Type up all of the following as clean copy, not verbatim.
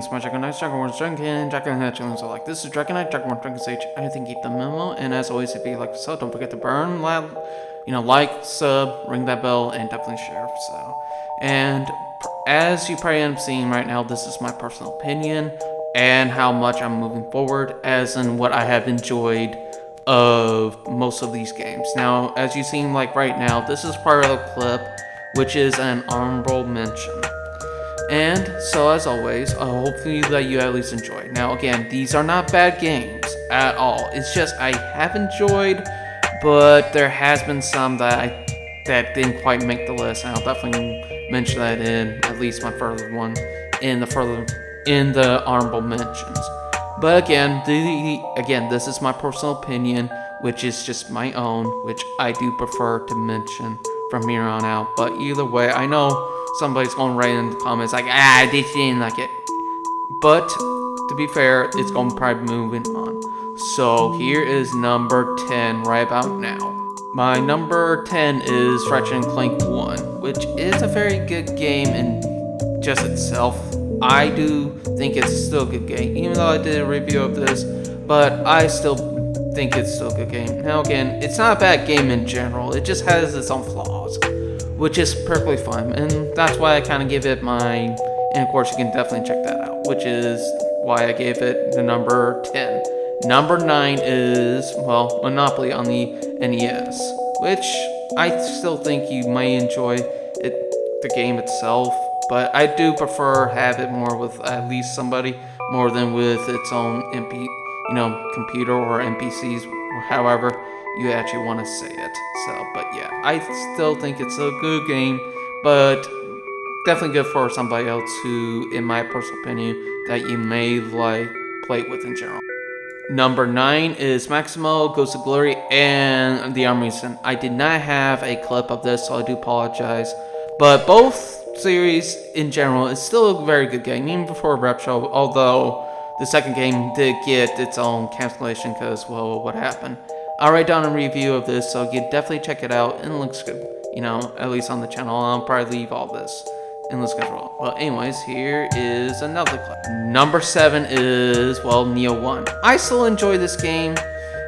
greetings, my Dragon Knights, Dragonborn, Dragon, Dragon Knight channels are like, this is Dragon Knight, Dragonborn, Dragon Sage, I think keep the memo, and as always, if you like the show, don't forget to burn, like, sub, ring that bell, and definitely share, so, and as you probably end up seeing right now, this is my personal opinion, and how much I'm moving forward, as in what I have enjoyed of most of these games. Now, as you seem like right now, this is part of the clip, which is an honorable mention. And so as always, hopefully that you at least enjoy. Now again, these are not bad games at all. It's just I have enjoyed, but there has been some that didn't quite make the list, and I'll definitely mention that in at least my further one in the honorable mentions. But again, this is my personal opinion, which is just my own, which I do prefer to mention from here on out. But either way, I know somebody's going to write in the comments like, I didn't like it. But to be fair, it's going to probably be moving on. So here is number 10 right about now. My number 10 is Ratchet & Clank 1, which is a very good game in just itself. I do think it's still a good game, even though I did a review of this, but I still think it's still a good game. Now again, it's not a bad game in general, it just has its own flaws, which is perfectly fine, and that's why I kind of give it my, and of course you can definitely check that out, which is why I gave it the number 10. Number 9 is, well, Monopoly on the NES, which I still think you may enjoy the game itself, but I do prefer have it more with at least somebody more than with its own computer or NPCs, or however you actually want to say it. So, but yeah, I still think it's a good game, but definitely good for somebody else who, in my personal opinion, that you may like play with in general. Number 9 is Maximo, Ghost of Glory, and the Armisen. I did not have a clip of this, so I do apologize. But both series in general is still a very good game, even before Rep Show, although the second game did get its own cancellation because, well, what happened. I'll write down a review of this, so you definitely check it out, and it looks good, at least on the channel. I'll probably leave all this in the schedule. But anyways, here is another clip. Number 7 is, well, Neo 1. I still enjoy this game.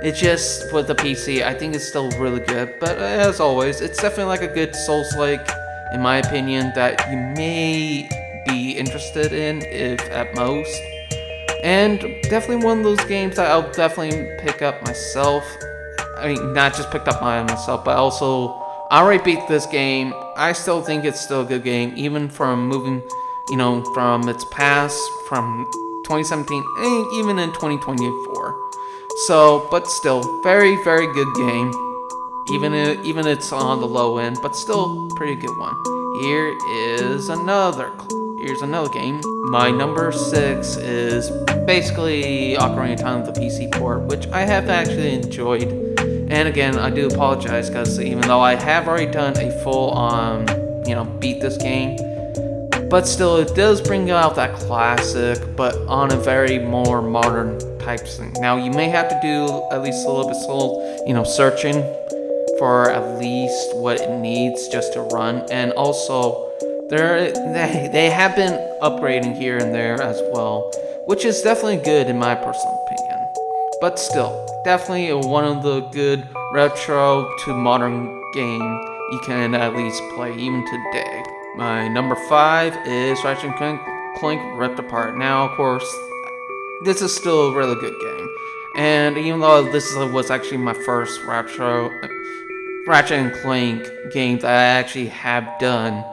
It's just, with the PC, I think it's still really good, but as always, it's definitely like a good Souls-like, in my opinion, that you may be interested in, if at most. And definitely one of those games that I'll definitely pick up myself. I mean, not just picked up by myself, but also I already beat this game. I still think it's still a good game, even from moving, from its past, from 2017, and even in 2024. So, but still, very, very good game. Even it's on the low end, but still pretty good one. Here's another game. My number 6 is basically Ocarina of Time with the PC port, which I have actually enjoyed. And again, I do apologize because even though I have already done a full beat this game, but still it does bring out that classic, but on a very more modern type thing. Now you may have to do at least a little bit searching for at least what it needs just to run, and also they have been upgrading here and there as well, which is definitely good in my personal opinion. But still, definitely one of the good retro to modern game you can at least play even today. My number 5 is Ratchet & Clank Rift Apart. Now, of course, this is still a really good game, and even though this was actually my first Ratchet & Clank game that I actually have done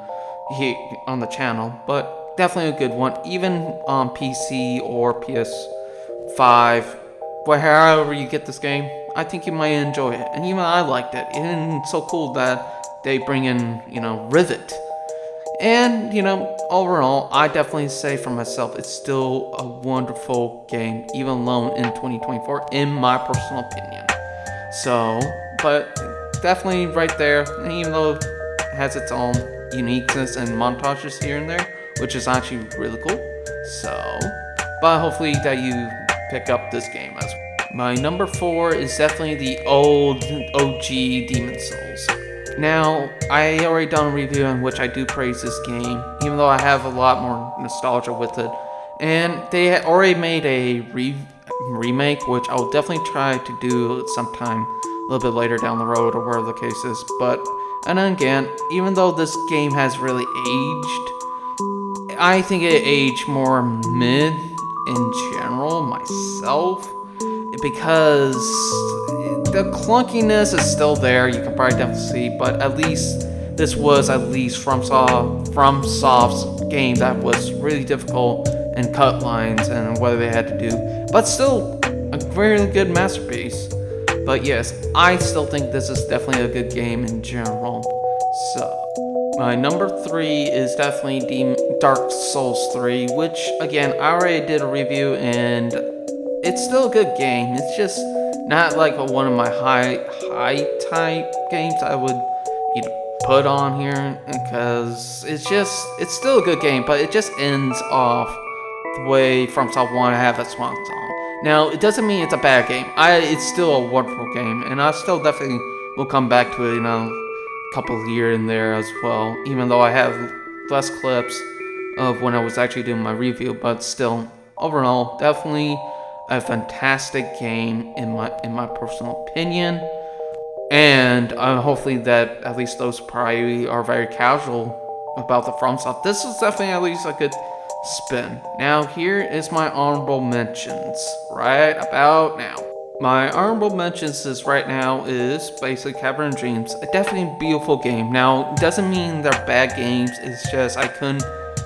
here on the channel, but definitely a good one, even on PC or PS5, however you get this game, I think you might enjoy it, and even I liked it, and it's so cool that they bring in, Rivet, and, overall, I definitely say for myself, it's still a wonderful game, even alone in 2024, in my personal opinion. So, but definitely right there, and even though it has its own uniqueness and montages here and there, which is actually really cool. So, but hopefully that you pick up this game as well. My number 4 is definitely the old OG Demon's Souls. Now, I already done a review in which I do praise this game, even though I have a lot more nostalgia with it, And they had already made a remake, which I'll definitely try to do sometime a little bit later down the road or whatever the case is. But, and then again, even though this game has really aged, I think it aged more mid in general myself, because the clunkiness is still there. You can probably definitely see, but at least this was at least FromSoft's game that was really difficult and cut lines and what they had to do, but still a very good masterpiece. But yes, I still think this is definitely a good game in general. So my number 3 is definitely Dark Souls 3, which again I already did a review and it's still a good game. It's just not like one of my high type games I would put on here, because it's still a good game, but it just ends off the way FromSoft want to have a swan song. Now, it doesn't mean it's a bad game. It's still a wonderful game, and I still definitely will come back to it, a couple here and there as well, even though I have less clips of when I was actually doing my review, but still, overall, definitely a fantastic game in my personal opinion. And hopefully that at least those probably are very casual about the FromSoft. This is definitely at least a good spin. Now here is my honorable mentions right about now. My honorable mentions right now is basically Cavern Dreams. A definitely beautiful game. Now it doesn't mean they're bad games. It's just I couldn't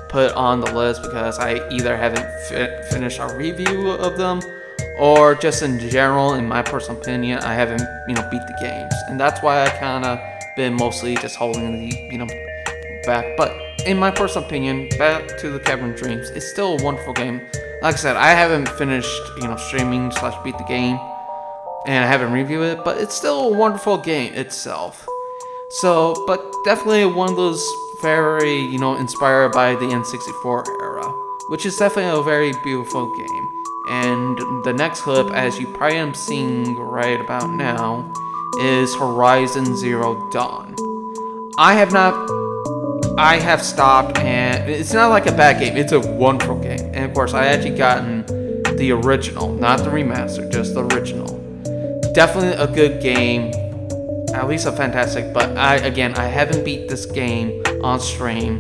put on the list because I either haven't finished a review of them, or just in general, in my personal opinion, I haven't, beat the games. And that's why I kind of been mostly just holding the, back. But in my personal opinion, back to the Cavern Dreams, it's still a wonderful game. Like I said, I haven't finished, streaming / beat the game, and I haven't reviewed it, but it's still a wonderful game itself. So, but definitely one of those very, inspired by the N64 era, which is definitely a very beautiful game. And the next clip, as you probably am seeing right about now, is Horizon Zero Dawn. I have stopped, and it's not like a bad game, it's a wonderful game. And of course, I actually gotten the original, not the remaster, just the original. Definitely a good game, at least a fantastic, but I haven't beat this game on stream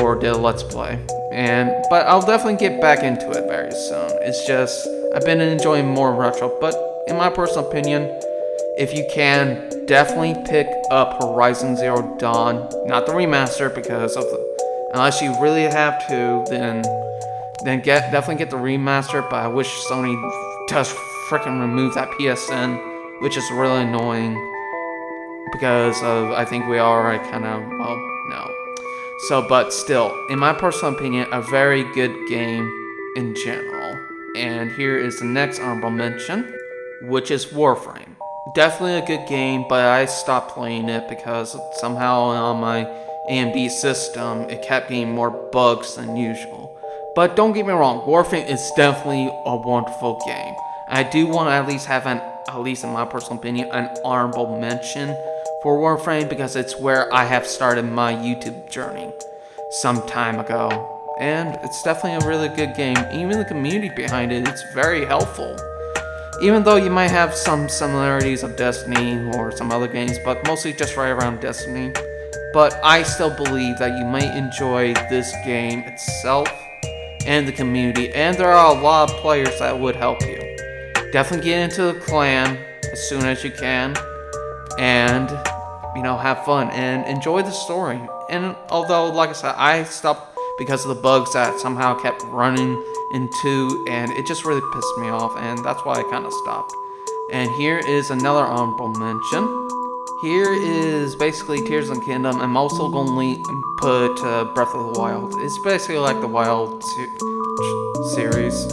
or did a Let's Play. But I'll definitely get back into it very soon. It's just, I've been enjoying more retro, but in my personal opinion, if you can, definitely pick up Horizon Zero Dawn, not the remaster, because of unless you really have to, then definitely get the remaster, but I wish Sony does freaking remove that PSN, which is really annoying, because I think we already kind of, no. So, but still, in my personal opinion, a very good game in general. And here is the next honorable mention, which is Warframe. Definitely a good game, but I stopped playing it because somehow on my AMD system, it kept getting more bugs than usual. But don't get me wrong, Warframe is definitely a wonderful game. I do want to at least have at least in my personal opinion, an honorable mention for Warframe, because it's where I have started my YouTube journey some time ago. And it's definitely a really good game. Even the community behind it, it's very helpful. Even though you might have some similarities of Destiny or some other games, but mostly just right around Destiny. But I still believe that you might enjoy this game itself and the community, and there are a lot of players that would help you. Definitely get into the clan as soon as you can, and have fun and enjoy the story. And although, like I said, I stopped because of the bugs that somehow kept running into, and it just really pissed me off, and that's why I kind of stopped. And here is another honorable mention. Here is basically Tears of the Kingdom. I'm also going to put Breath of the Wild. It's basically like the Wild series.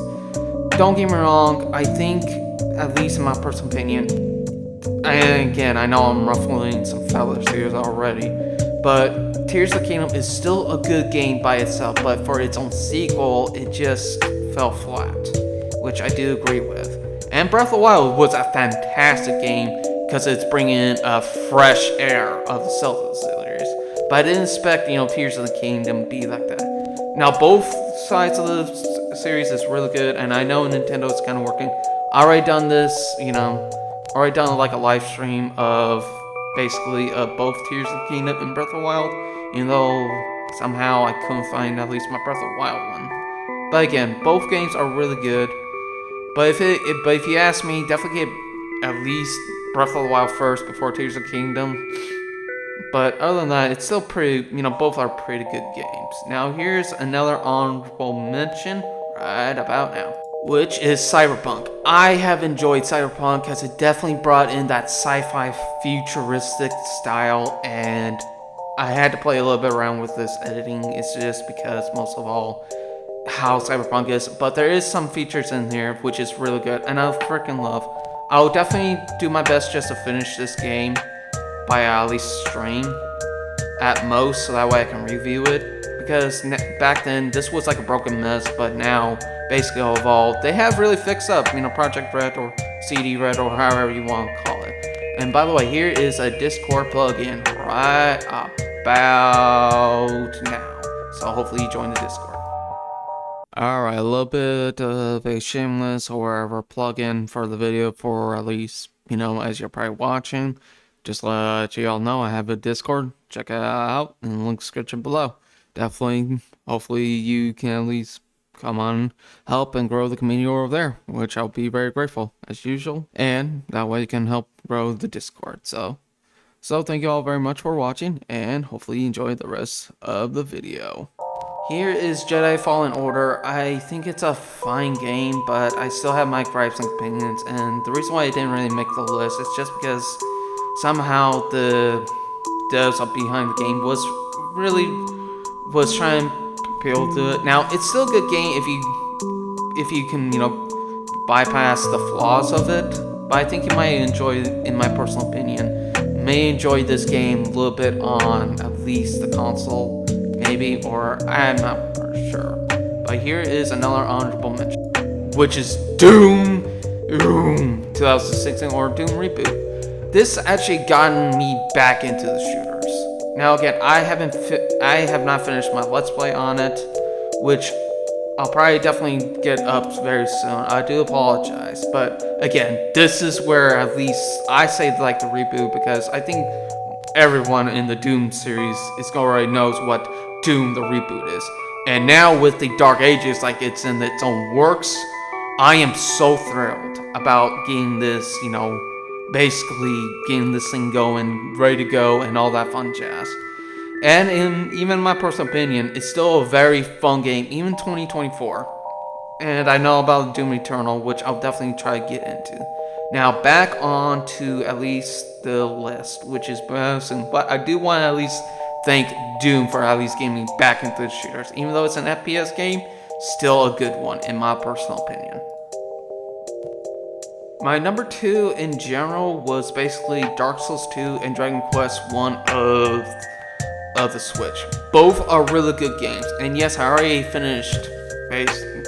Don't get me wrong, I think, at least in my personal opinion, and again, I know I'm ruffling some feathers here already, but Tears of the Kingdom is still a good game by itself, but for its own sequel, it just fell flat, which I do agree with. And Breath of the Wild was a fantastic game because it's bringing in a fresh air of the Zelda series, but I didn't expect, Tears of the Kingdom to be like that. Now, both sides of the series is really good, and I know Nintendo is kind of working. I already done this, already done like a live stream of basically both Tears of the Kingdom and Breath of the Wild, even though somehow I couldn't find at least my Breath of the Wild one. But again, both games are really good. But if you ask me, definitely get at least Breath of the Wild first before Tears of the Kingdom. But other than that, it's still pretty, both are pretty good games. Now here's another honorable mention right about now, which is Cyberpunk. I have enjoyed Cyberpunk because it definitely brought in that sci-fi futuristic style, and I had to play a little bit around with this editing. It's just because most of all how Cyberpunk is, but there is some features in here which is really good, and I freaking love. I'll definitely do my best just to finish this game by at least stream at most, so that way I can review it, because back then this was like a broken mess, but now basically evolved. They have really fixed up, Project Red or CD Red or however you want to call it. And by the way, here is a Discord plugin right about now, so hopefully you join the Discord. Alright, a little bit of a shameless or whatever plug-in for the video, for at least, as you're probably watching. Just let you all know I have a Discord. Check it out in the link description below. Definitely, hopefully you can at least come on, help and grow the community over there, which I'll be very grateful as usual. And that way you can help grow the Discord. So thank you all very much for watching, and hopefully you enjoy the rest of the video. Here is Jedi Fallen Order. I think it's a fine game, but I still have my gripes and opinions, and the reason why it didn't really make the list is just because somehow the devs up behind the game was trying to appeal to it. Now, it's still a good game if you can, bypass the flaws of it, but I think you might enjoy, in my personal opinion, may enjoy this game a little bit on at least the console. Maybe, or I'm not sure. But here is another honorable mention, which is Doom 2016 or Doom Reboot. This actually gotten me back into the shooters. Now again, I have not finished my Let's Play on it, which I'll probably definitely get up very soon. I do apologize, but again, this is where at least I say like the reboot, because I think everyone in the Doom series already knows what Doom the reboot is. And now with the Dark Ages, like it's in its own works, I am so thrilled about getting this, basically getting this thing going, ready to go, and all that fun jazz. And even in my personal opinion, it's still a very fun game, even 2024. And I know about Doom Eternal, which I'll definitely try to get into. Now back on to at least the list, which is Boston, but I do want to at least thank Doom for at least getting me back into the shooters. Even though it's an FPS game, still a good one in my personal opinion. My number 2 in general was basically Dark Souls 2 and Dragon Quest 1 of the Switch. Both are really good games, and yes, I already finished,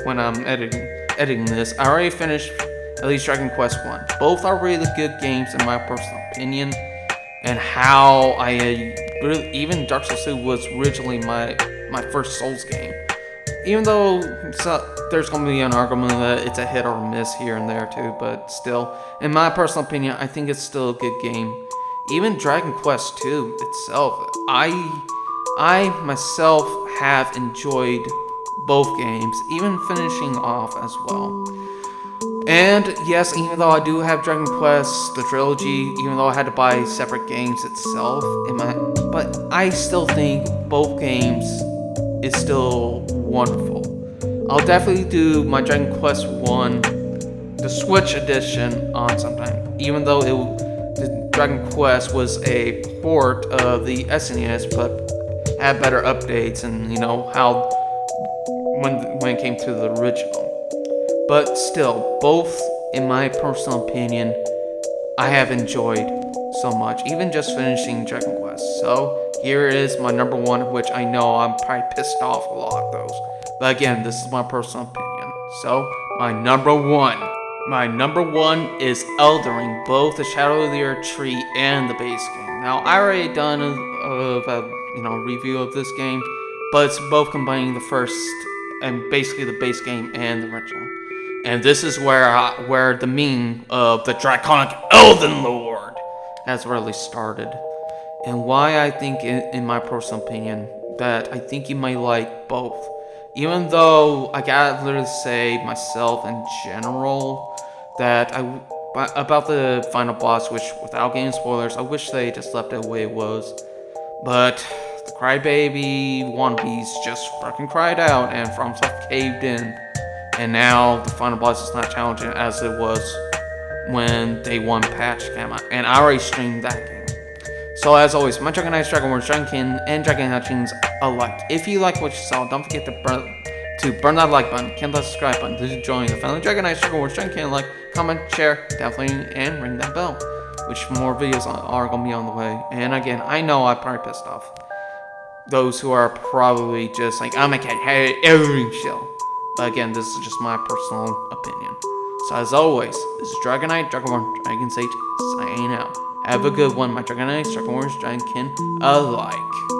when I'm editing this, I already finished at least Dragon Quest 1. Both are really good games in my personal opinion, and how even Dark Souls 2 was originally my first Souls game. Even though there's going to be an argument that it's a hit or miss here and there too, but still, in my personal opinion, I think it's still a good game. Even Dragon Quest 2 itself, I myself have enjoyed both games, even finishing off as well. And yes, even though I do have Dragon Quest, the trilogy, even though I had to buy separate games itself, but I still think both games is still wonderful. I'll definitely do my Dragon Quest 1, the Switch edition, on sometime, even though the Dragon Quest was a port of the SNES, but had better updates and how when it came to the original. But still, both, in my personal opinion, I have enjoyed so much, even just finishing Dragon Quest. So here is my number 1, which I know I'm probably pissed off a lot of those, but again, this is my personal opinion. So my number 1 is Elden Ring, both the Shadow of the Earth Tree and the base game. Now I already done a review of this game, but it's both combining the first and basically the base game and the original. And this is where the meme of the Draconic Elden Lord has really started. And why I think, in my personal opinion, that I think you might like both. Even though I gotta literally say myself in general that about the final boss, which without getting spoilers, I wish they just left it the way it was. But the Crybaby wannabes just fucking cried out, and FromSoft caved in. And now the final boss is not challenging as it was when Day 1 patch came out. And I already streamed that game. So as always, my Dragon Knights, Dragonborn, Dragonkin, and Dragon Hatchings alike. If you like what you saw, don't forget to burn that like button, hit that subscribe button to join the family. Dragon Knights, Dragonborn, Dragonkin, like, comment, share, definitely, and ring that bell. Which more videos are going to be on the way. And again, I know I probably pissed off those who are probably just like, oh my god, hey, every show. But again, this is just my personal opinion. So as always, this is Dragon Knight, Dragonborn, Dragon Sage, signing out. Have a good one, my Dragon Knights, Dragon Warriors, Dragonkin alike.